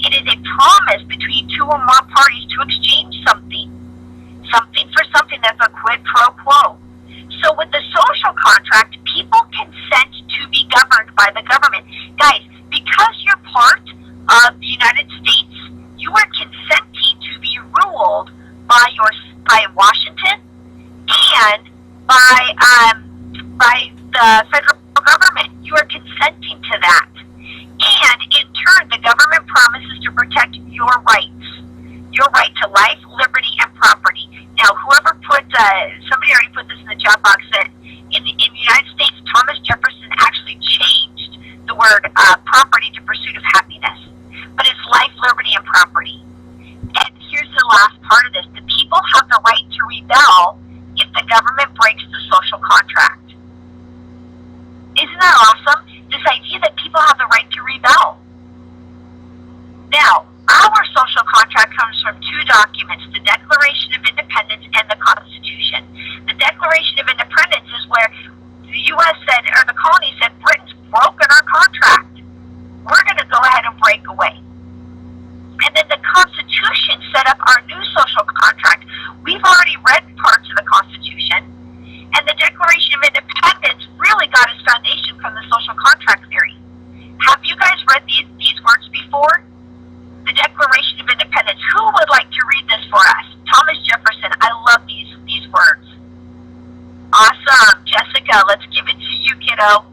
it is a promise between two or more parties to exchange something. Something for something, that's a quid pro quo. So with the social contract, people consent to be governed by the government. Guys, because you're part of the United States, you are consenting to be ruled by Washington and by the federal government. You are consenting to that. And in turn, the government promises to protect your rights. Your right to life, liberty, and property. Now, whoever somebody already put this in the chat box, that in the United States, Thomas Jefferson actually changed the word property to pursuit of happiness. But it's life, liberty, and property. And here's the last part of this. The people have the right to rebel if the government breaks the social contract. Isn't that awesome? This idea that people have the right to rebel. Now, our social contract comes from two documents, the Declaration of Independence and the Constitution. The Declaration of Independence is where the U.S. said, or the colony said, Britain's broken our contract. We're going to go ahead and break away. And then the Constitution set up our new social contract. We've already read parts of the Constitution, and the Declaration of Independence really got its foundation from the social contract theory. Have you guys read these words before? The Declaration of Independence. Who would like to read this for us? Thomas Jefferson. I love these words. Awesome. Jessica, let's give it to you, kiddo.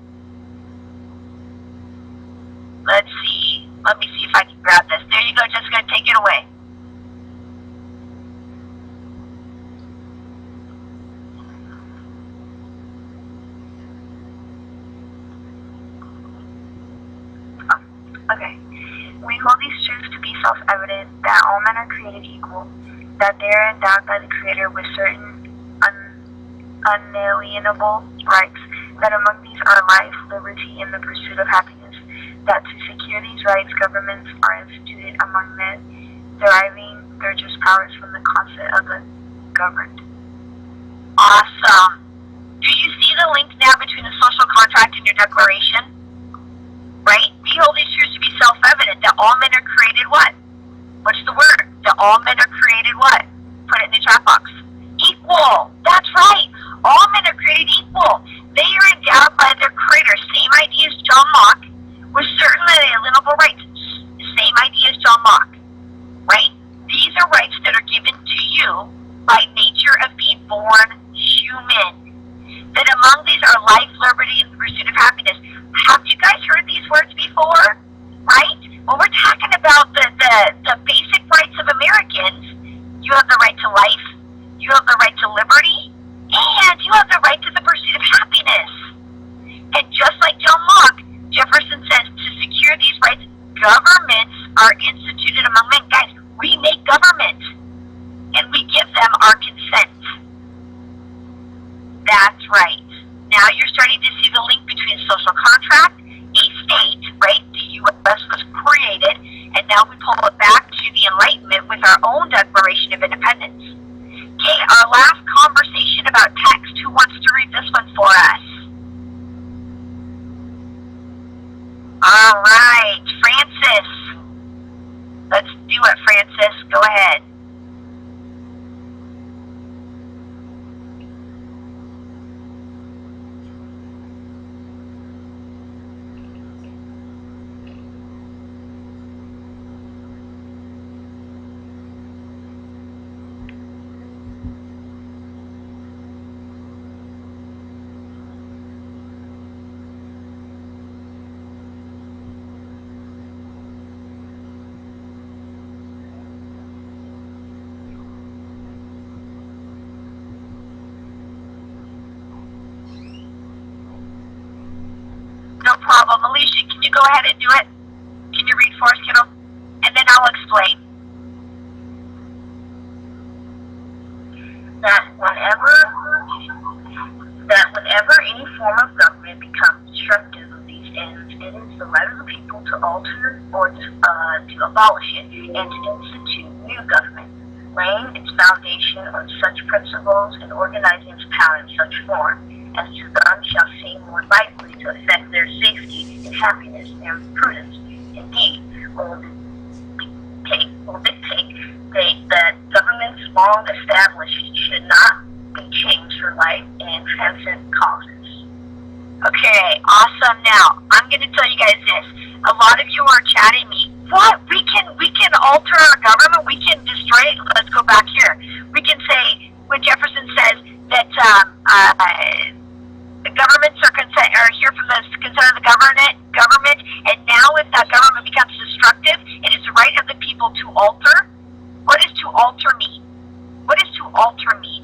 Let's see. Let me see if I can grab this. There you go, Jessica. Take it away. Okay. We hold these truths to be self-evident, that all men are created equal, that they are endowed by the Creator with certain unalienable rights, that among these are life, liberty, and the pursuit of happiness, that to secure these rights, governments are instituted among men, deriving their just powers from the consent of the governed. Awesome. Do you see the link now between the social contract and your declaration? Right? We hold these truths to be self-evident, that all men are created what? What's the word? That all men are created what? Put it in the chat box. Equal. That's right. All men are created equal. They are endowed by their Creator. Same idea as John Locke, with certain inalienable rights. Same idea as John Locke. Right? These are rights that are given to you by nature of being born human. That among these are life, liberty, and the pursuit of happiness. Have you guys heard these words before? Right? When we're talking about the basic rights of Americans, you have the right to life, you have the right to liberty, and you have the right to the pursuit of happiness. And just like John Locke, Jefferson says, to secure these rights, governments are instituted among men. Guys, we make government, and we give them our consent. That's right. Now you're starting to see the link between social contract, a state, right? The U.S. was created, and now we pull it back to the Enlightenment with our own Declaration of Independence. Okay, our last conversation about text. Who wants to read this one for us? All right, Francis. Let's do it, Francis. Go ahead. No problem. Alicia, can you go ahead and do it? Can you read for us, kiddo? And then I'll explain. That whenever any form of government becomes destructive of these ends, it is the right of the people to alter or to abolish it and to institute new government, laying its foundation on such principles and organizing its power in such form as to them shall seem more likely to affect their safety and happiness and prudence. Indeed, when long established should not be changed for life and transcend causes. Okay, awesome. Now, I'm going to tell you guys this. A lot of you are chatting me. What? We can alter our government? We can destroy it? Let's go back here. We can say, when Jefferson says that the governments are here from the consent of the government, and now if that government becomes destructive, it is the right of the people to alter. What does to alter mean? What does to alter mean?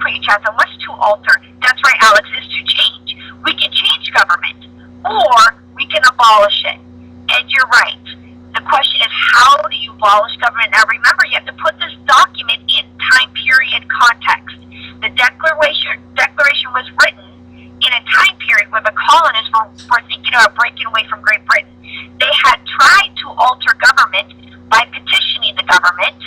Put your chat on. What's to alter? That's right, Alex, is to change. We can change government, or we can abolish it. And you're right. The question is, how do you abolish government? Now remember, you have to put this document in time period context. The Declaration was written in a time period where the colonists were thinking about breaking away from Great Britain. They had tried to alter government by petitioning the government.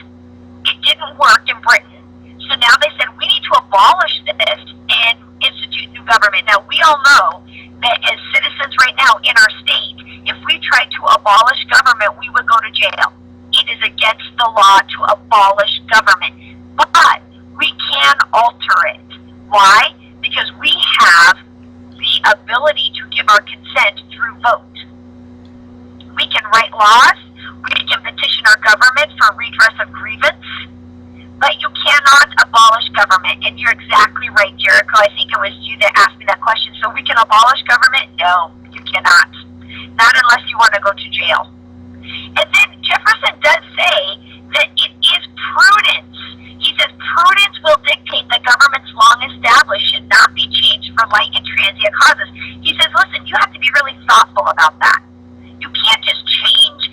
It didn't work in Britain. So now they said, we need to abolish this and institute new government. Now, we all know that as citizens right now in our state, if we tried to abolish government, we would go to jail. It is against the law to abolish government. But we can alter it. Why? Because we have the ability to give our consent through vote. We can write laws. We can petition our government for redress of grievance. But you cannot abolish government. And you're exactly right, Jericho. I think it was you that asked me that question. So we can abolish government? No, you cannot. Not unless you want to go to jail. And then Jefferson does say that it is prudence. He says prudence will dictate that governments long established should not be changed for light and transient causes. He says, listen, you have to be really thoughtful about that. You can't just change,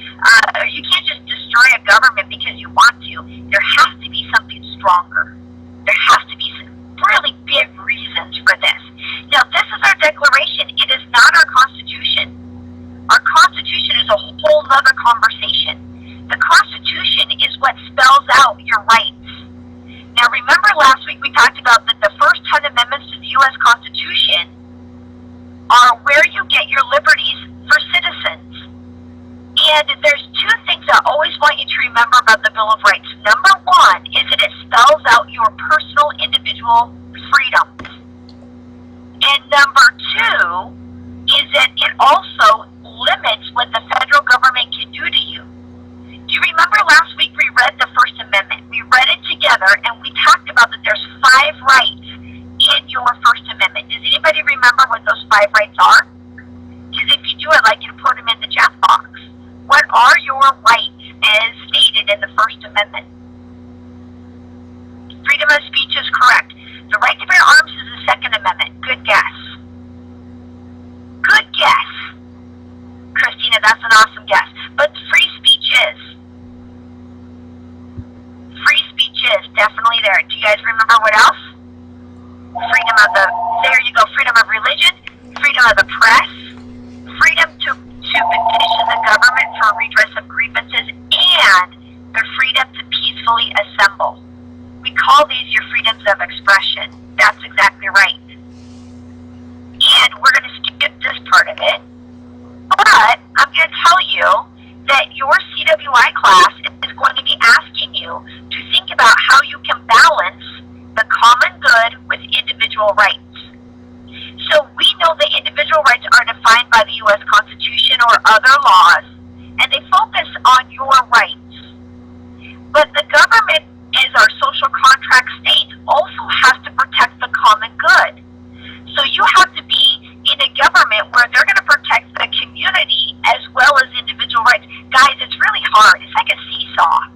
you can't just destroy a government because you want to. There has to be something stronger. There has to be some really big reasons for this. Now, this is our Declaration. It is not our Constitution. Our Constitution is a whole other conversation. The Constitution is what spells out your rights. Now, remember last week we talked about that the first 10 amendments to the U.S. Constitution are where you get your liberties for citizens. And there's two things I always want you to remember about the Bill of Rights. Number one is that it spells out your personal individual freedoms. And number two is that it also limits what the federal government can do to you. Do you remember last week we read the First Amendment? We read it together and we talked about that there's 5 rights in your First Amendment. Does anybody remember what those 5 rights are? Because if you do, I'd like you to put them in the chat box. What are your rights as stated in the First Amendment? Freedom of speech is correct. The right to bear arms is the Second Amendment. Good guess. Good guess. Christina, that's an awesome guess. But free speech is. Free speech is definitely there. Do you guys remember what else? Freedom of there you go, freedom of religion, freedom of the press, freedom to petition the government for redress of grievances, and the freedom to peacefully assemble. We call these your freedoms of expression. That's exactly right. And we're going to skip this part of it. But I'm going to tell you that your CWI class is going to be asking you to think about how you can balance the common good with individual rights. So we know that individual rights are defined by the U.S. Constitution or other laws, and they focus on your rights. But the government, as our social contract states, also has to protect the common good. So you have to be in a government where they're going to protect the community as well as individual rights. Guys, it's really hard. It's like a seesaw.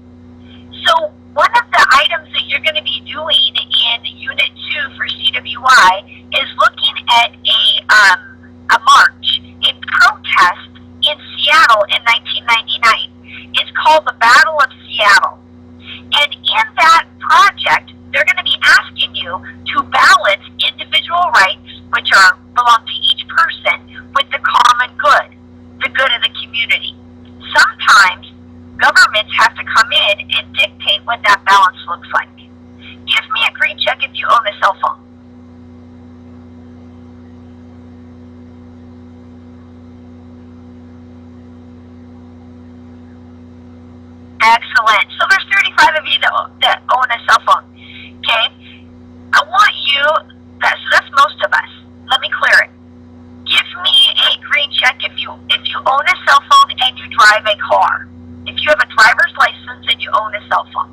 So one of the items that you're going to be doing in Unit 2 for CWI is looking at a march, a protest in Seattle in 1999. It's called the Battle of Seattle. And in that project, they're going to be asking you to balance individual rights, which belong to each person, with the common good, the good of the community. Sometimes governments have to come in and dictate what that balance looks like. Give me a green check if you own a cell phone. Excellent. So there's 35 of you that own a cell cell phone?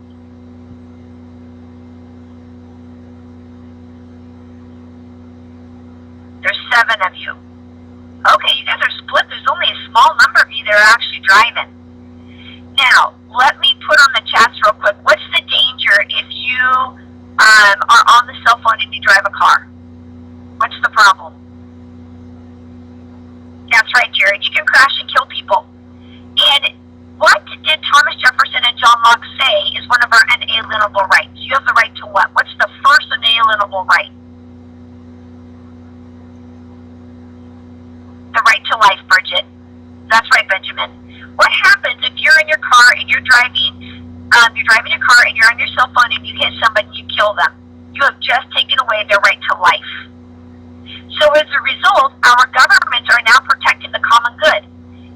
There's 7 of you. Okay, you guys are split. There's only a small number of you that are actually driving. Now, let me put on the chats real quick. What's the danger if you are on the cell phone and you drive a car? What's the problem? That's right, Jared. You can crash and kill people. And what did Thomas Jefferson and John Locke say is one of our inalienable rights? You have the right to what? What's the first inalienable right? The right to life, Bridget. That's right, Benjamin. What happens if you're in your car and you're driving your car and you're on your cell phone and you hit somebody and you kill them? You have just taken away their right to life. So as a result, our governments are now protecting the common good.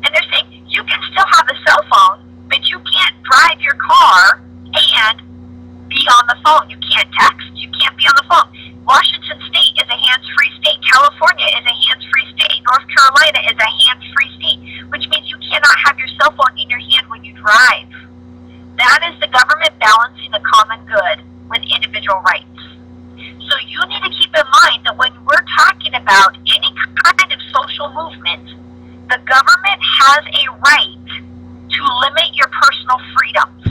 And they're saying, you can still have a cell phone, but you can't drive your car and be on the phone. You can't text. You can't be on the phone. Washington State is a hands-free state. California is a hands-free state. North Carolina is a hands-free state, which means you cannot have your cell phone in your hand when you drive. That is the government balancing the common good with individual rights. So you need to keep in mind that when we're talking about any kind of social movement, the government has a right to limit your personal freedoms.